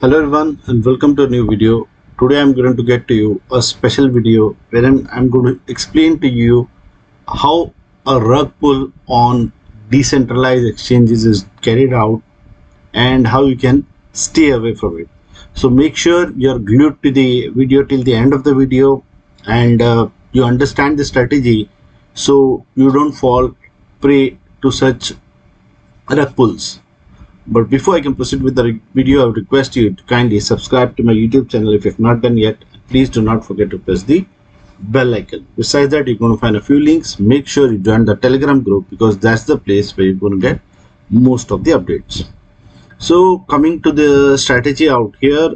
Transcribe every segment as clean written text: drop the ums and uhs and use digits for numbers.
Hello everyone and welcome to a new video. Today I'm going to get to you a special video wherein I'm going to explain to you how a rug pull on decentralized exchanges is carried out and how you can stay away from it. So make sure you're glued to the video till the end of the video and you understand the strategy so you don't fall prey to such rug pulls. But before I can proceed with the video, I would request you to kindly subscribe to my YouTube channel if you have not done yet. Please do not forget to press the bell icon. Besides that, you're going to find a few links. Make sure you join the Telegram group because that's the place where you're going to get most of the updates. So coming to the strategy out here,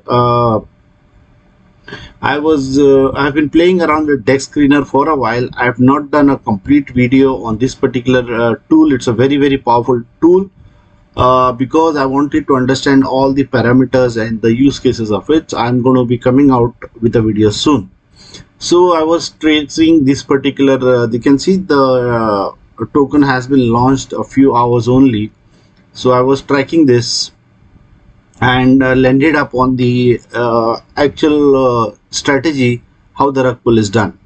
I've been playing around with Dexscreener for a while. I have not done a complete video on this particular tool. It's a very powerful tool. Because I wanted to understand all the parameters and the use cases of it. I'm going to be coming out with a video soon. So I was tracing this particular, you can see the token has been launched a few hours only. So I was tracking this and landed up on the actual strategy, how the rug pull is done.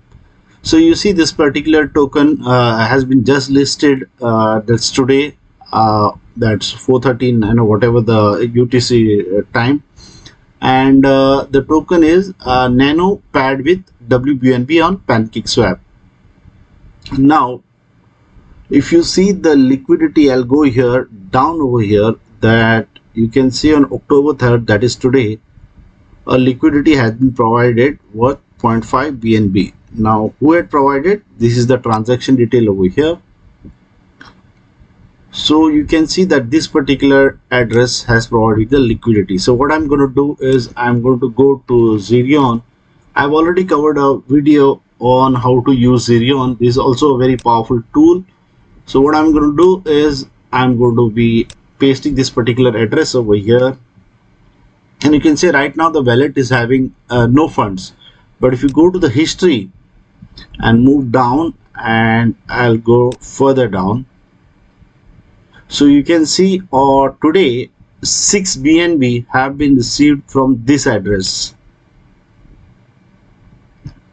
So you see this particular token has been just listed, that's today. That's 4:13 and whatever the UTC time, and the token is nano paired with WBNB on PancakeSwap. Now if you see the liquidity, I'll go here down over here, that you can see on October 3rd, that is today, a liquidity has been provided worth 0.5 BNB. Now who had provided? This is the transaction detail over here. So you can see that this particular address has provided the liquidity. So what I'm going to do is I'm going to go to Zerion. I've already covered a video on how to use Zerion. This is also a very powerful tool. So what I'm going to do is I'm going to be pasting this particular address over here, and you can see right now the wallet is having no funds. But if you go to the history and move down, and I'll go further down, so you can see today 6 BNB have been received from this address.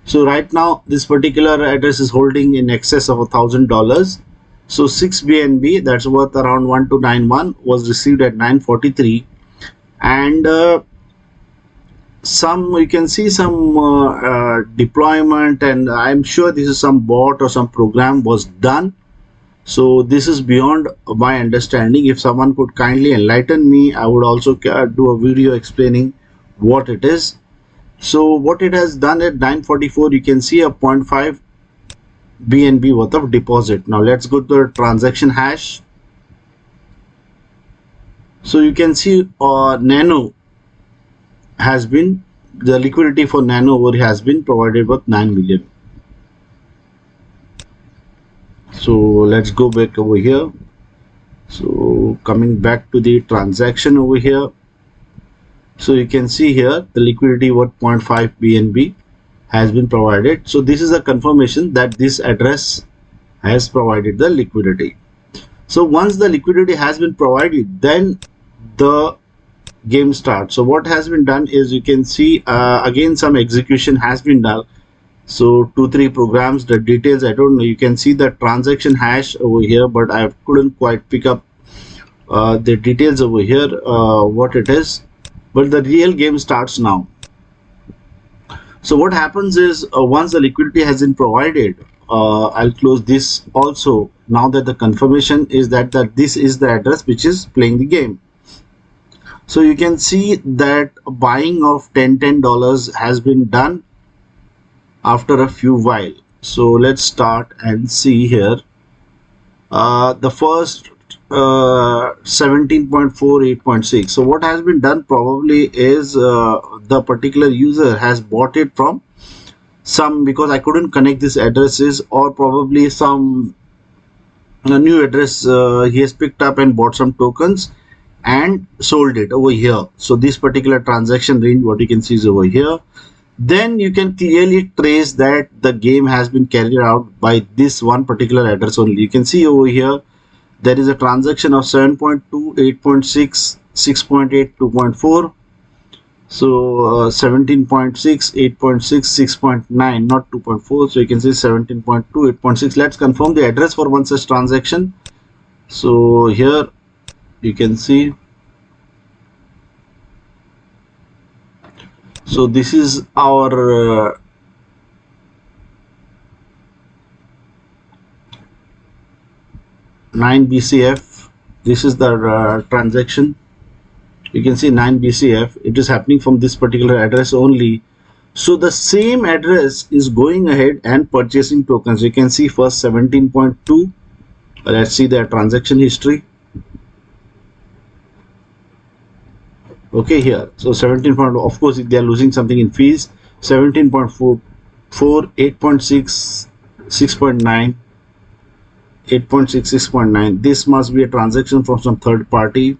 So right now this particular address is holding in excess of $1,000. So 6 BNB, that's worth around 1291, was received at 9:43, and some, you can see some deployment, and I'm sure this is some bot or some program was done. So this is beyond my understanding. If someone could kindly enlighten me, I would also do a video explaining what it is. So what it has done at 9:44, you can see a 0.5 BNB worth of deposit. Now let's go to the transaction hash. So you can see nano has been, the liquidity for nano over has been provided with 9 million. So let's go back over here. So coming back to the transaction over here, so you can see here the liquidity worth 0.5 BNB has been provided. So this is a confirmation that this address has provided the liquidity. So once the liquidity has been provided, then the game starts. So what has been done is, you can see again some execution has been done. So 2-3 programs, the details I don't know. You can see the transaction hash over here, but I couldn't quite pick up the details over here, what it is. But the real game starts now. So what happens is, once the liquidity has been provided, I'll close this also, now that the confirmation is that this is the address which is playing the game. So you can see that buying of $10 has been done after a few while. So let's start and see here. The first 17.48.6. so what has been done probably is the particular user has bought it from some, because I couldn't connect these addresses, or probably some new address he has picked up and bought some tokens and sold it over here. So this particular transaction range, what you can see is over here. Then you can clearly trace that the game has been carried out by this one particular address only. You can see over here there is a transaction of 7.2, 8.6, 6.8, 2.4. So 17.6, 8.6, 6.9, not 2.4. So you can see 17.2, 8.6. Let's confirm the address for one such transaction. So here you can see. So this is our 9 BCF. This is the transaction. You can see 9 BCF. It is happening from this particular address only. So the same address is going ahead and purchasing tokens. You can see first 17.2. Let's see their transaction history. Okay, here. So 17. Of course, they are losing something in fees. 17.4, 8.6, 6.9. 8.6, 6.9. This must be a transaction from some third party.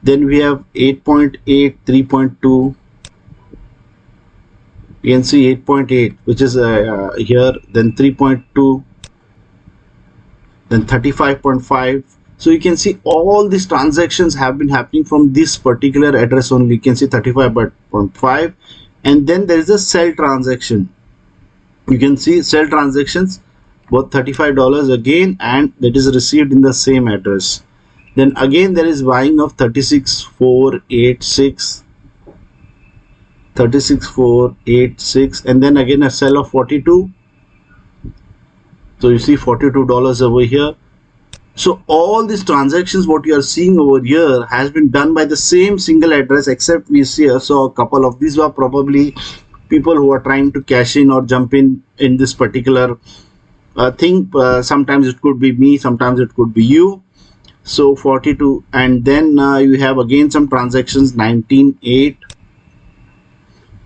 Then we have 8.8, 3.2. You can see 8.8, which is here, then 3.2, then 35.5. So you can see all these transactions have been happening from this particular address only. You can see 35.5, and then there is a sell transaction. You can see sell transactions worth $35 again, and that is received in the same address. Then again there is buying of 36,486, 36,486, and then again a sell of 42. So you see $42 over here. So all these transactions what you are seeing over here has been done by the same single address, except we see also a couple of these were probably people who are trying to cash in or jump in this particular thing. Sometimes it could be me, sometimes it could be you. So 42, and then you have again some transactions 19.8.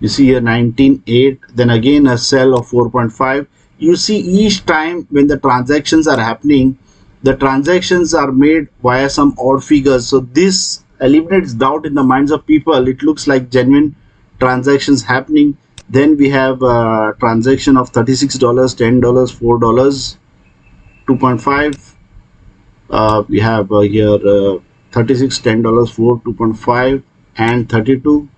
You see here 19.8, then again a sell of 4.5. You see each time when the transactions are happening, the transactions are made via some odd figures. So this eliminates doubt in the minds of people. It looks like genuine transactions happening. Then we have a transaction of $36, $10, $4, 2.5. We have here $36, $10, 4, 2.5, and $32,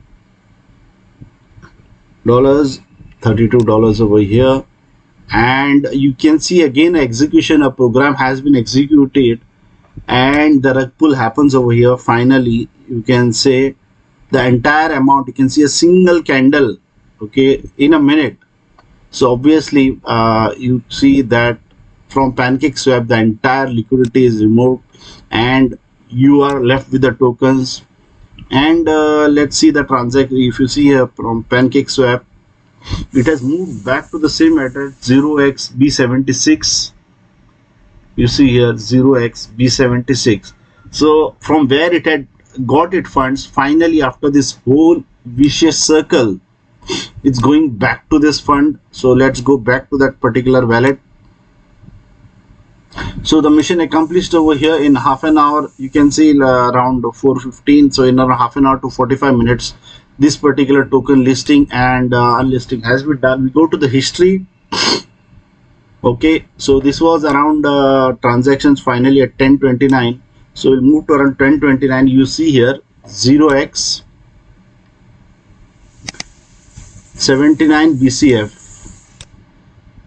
$32 over here. And you can see again execution, a program has been executed, and the Rugpull happens over here. Finally, you can say the entire amount, you can see a single candle, okay, in a minute. So obviously you see that from PancakeSwap the entire liquidity is removed and you are left with the tokens. And let's see the transaction. If you see here from PancakeSwap, it has moved back to the same address 0xb76. You see here 0xb76. So from where it had got its funds, finally after this whole vicious circle, it's going back to this fund. So let's go back to that particular wallet. So the mission accomplished over here in half an hour. You can see around 4:15. So in around half an hour to 45 minutes, this particular token listing and unlisting has been done. We go to the history. Okay, so this was around transactions finally at 10:29. So we'll move to around 10:29. You see here 0x 79 BCF.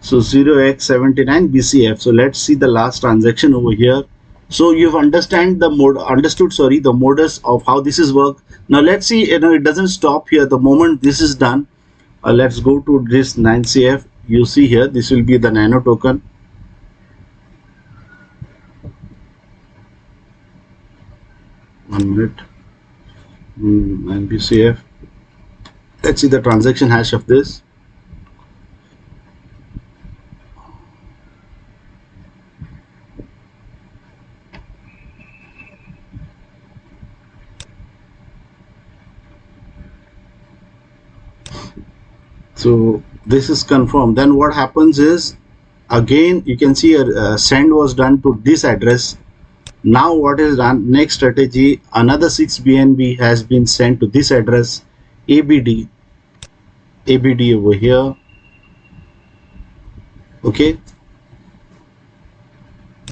So 0x79 BCF. So let's see the last transaction over here. So you've understood the modus of how this is work. Now let's see, it doesn't stop here. The moment this is done, let's go to this 9CF. You see here, this will be the nano token. One minute. 9 BCF. Let's see the transaction hash of this. So this is confirmed. Then what happens is, again you can see a send was done to this address. Now what is done, next strategy, another 6 BNB has been sent to this address, ABD over here. Okay,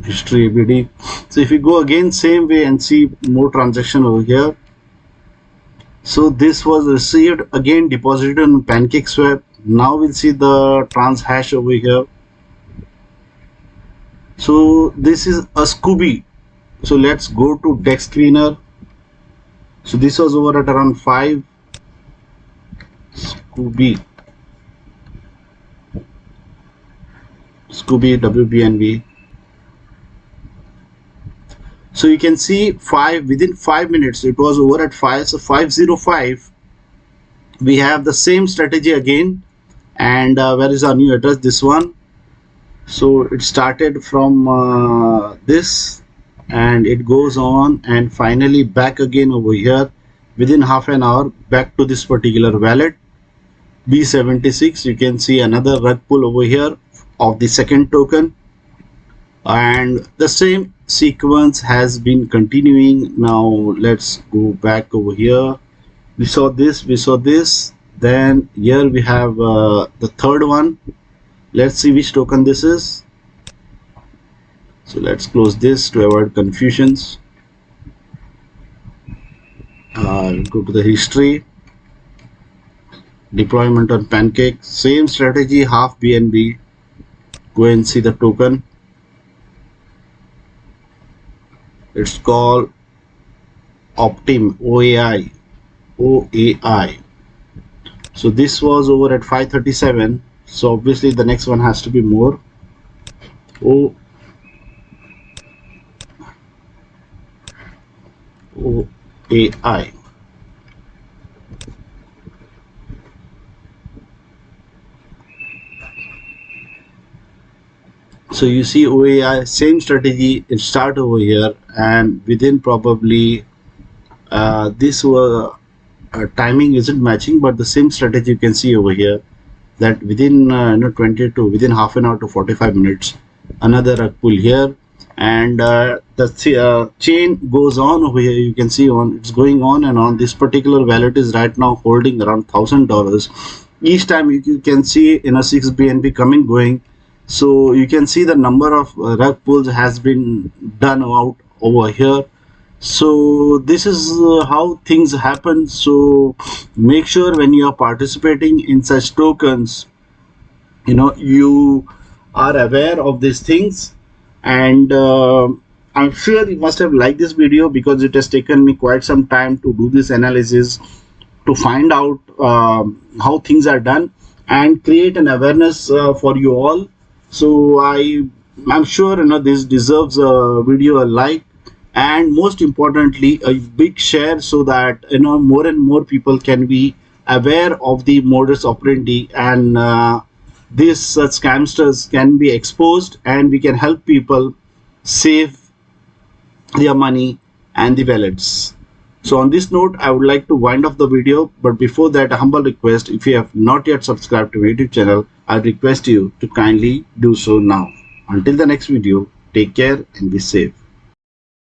history ABD. So if you go again same way and see more transaction over here, So this was received, again deposited on PancakeSwap. Now we'll see the trans hash over here. So this is a Scooby. So let's go to Dexscreener. So this was over at around 5. Scooby WBNB. So you can see within 5 minutes it was over at 5. So 505. We have the same strategy again. And where is our new address? This one. So it started from this, and it goes on, and finally back again over here within half an hour back to this particular wallet B76. You can see another rug pull over here of the second token, and the same sequence has been continuing. Now let's go back over here. We saw this, then here we have the third one. Let's see which token this is. So let's close this to avoid confusions. Go to the history. Deployment on Pancake. Same strategy, half BNB. Go and see the token. It's called Optim, OAI. So this was over at 537. So obviously the next one has to be more. OAI. So you see OAI, same strategy. It start over here, and within probably this was timing isn't matching, but the same strategy you can see over here, that within within half an hour to 45 minutes another rug pull here, and the chain goes on over here. You can see it's going on and on. This particular wallet is right now holding around $1,000. Each time you can see 6 BNB coming going. So you can see the number of rug pulls has been done out over here. So this is how things happen. So make sure when you are participating in such tokens, you are aware of these things. And I'm sure you must have liked this video, because it has taken me quite some time to do this analysis, to find out how things are done and create an awareness for you all. So I'm sure this deserves a video a like, and most importantly a big share, so that more and more people can be aware of the modus operandi, and these scamsters can be exposed, and we can help people save their money and the wallets. So on this note, I would like to wind up the video, but before that, a humble request: if you have not yet subscribed to my YouTube channel, I request you to kindly do so now. Until the next video, take care and be safe.